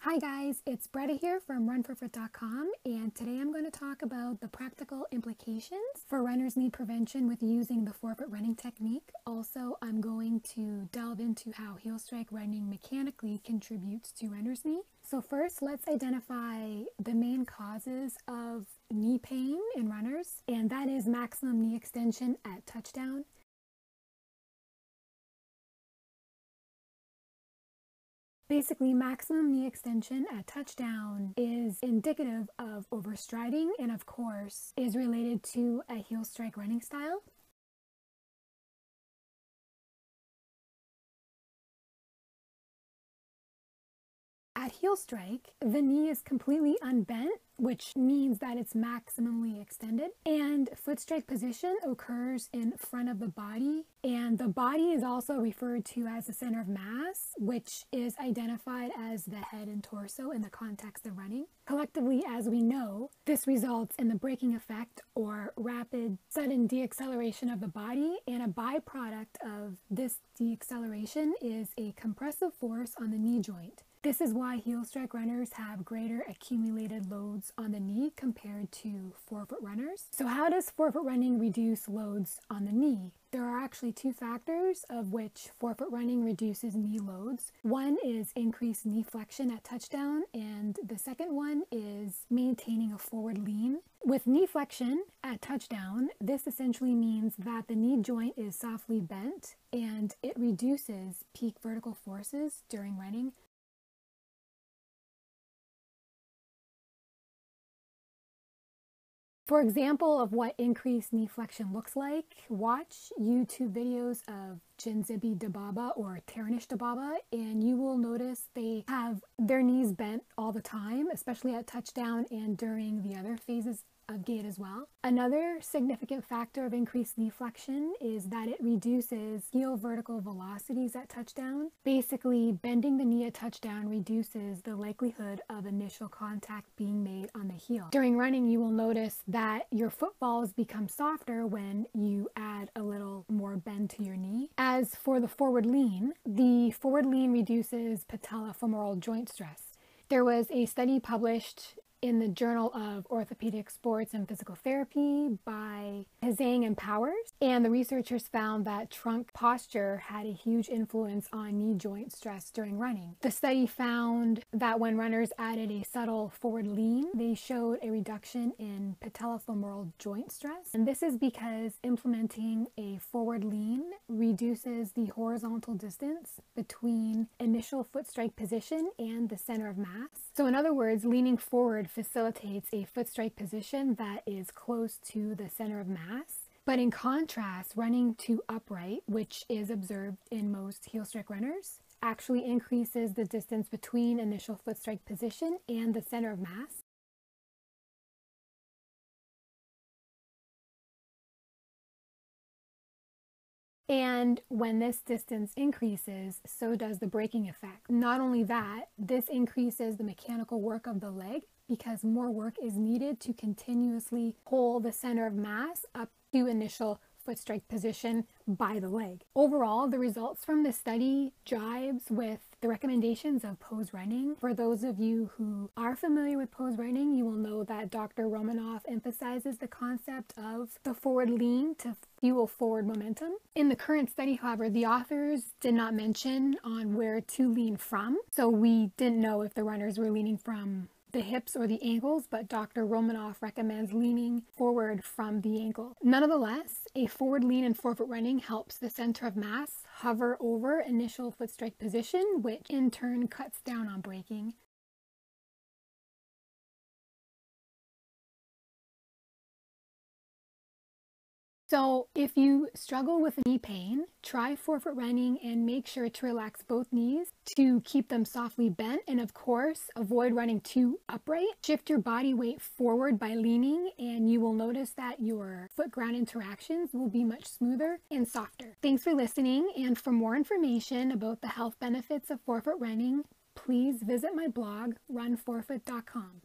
Hi guys, it's Bretta here from runforefoot.com, and today I'm going to talk about the practical implications for runner's knee prevention with using the forefoot running technique. Also, I'm going to delve into how heel strike running mechanically contributes to runner's knee. So first, let's identify the main causes of knee pain in runners, and that is maximum knee extension at touchdown. Basically, maximum knee extension at touchdown is indicative of overstriding and, of course, is related to a heel strike running style. At heel strike, the knee is completely unbent, which means that it's maximally extended, and foot strike position occurs in front of the body, and the body is also referred to as the center of mass, which is identified as the head and torso in the context of running. Collectively, as we know, this results in the braking effect or rapid sudden deacceleration of the body, and a byproduct of this deacceleration is a compressive force on the knee joint. This is why heel strike runners have greater accumulated loads on the knee compared to forefoot runners. So how does forefoot running reduce loads on the knee? There are actually two factors of which forefoot running reduces knee loads. One is increased knee flexion at touchdown, and the second one is maintaining a forward lean. With knee flexion at touchdown, this essentially means that the knee joint is softly bent and it reduces peak vertical forces during running. For example of what increased knee flexion looks like, watch YouTube videos of Jinzibi Dababa or Tarnish Dababa, and you will notice they have their knees bent all the time, especially at touchdown and during the other phases of gait as well. Another significant factor of increased knee flexion is that it reduces heel vertical velocities at touchdown. Basically, bending the knee at touchdown reduces the likelihood of initial contact being made on the heel. During running, you will notice that your footfalls become softer when you add a little more bend to your knee. As for the forward lean reduces patellofemoral joint stress. There was a study published in the Journal of Orthopedic Sports and Physical Therapy by Zhang and Powers, and the researchers found that trunk posture had a huge influence on knee joint stress during running. The study found that when runners added a subtle forward lean, they showed a reduction in patellofemoral joint stress, and this is because implementing a forward lean reduces the horizontal distance between initial foot strike position and the center of mass. So in other words, leaning forward facilitates a foot strike position that is close to the center of mass. But in contrast, running to upright, which is observed in most heel strike runners, actually increases the distance between initial foot strike position and the center of mass. And when this distance increases, so does the braking effect. Not only that, this increases the mechanical work of the leg because more work is needed to continuously pull the center of mass up to initial foot strike position by the leg. Overall, the results from this study jives with the recommendations of pose running. For those of you who are familiar with pose running, you will know that Dr. Romanoff emphasizes the concept of the forward lean to fuel forward momentum. In the current study, however, the authors did not mention on where to lean from, so we didn't know if the runners were leaning from the hips or the ankles, but Dr. Romanoff recommends leaning forward from the ankle. Nonetheless, a forward lean in forefoot running helps the center of mass hover over initial foot strike position, which in turn cuts down on braking. So if you struggle with knee pain, try forefoot running and make sure to relax both knees to keep them softly bent, and of course avoid running too upright. Shift your body weight forward by leaning and you will notice that your foot ground interactions will be much smoother and softer. Thanks for listening, and for more information about the health benefits of forefoot running, please visit my blog runforefoot.com.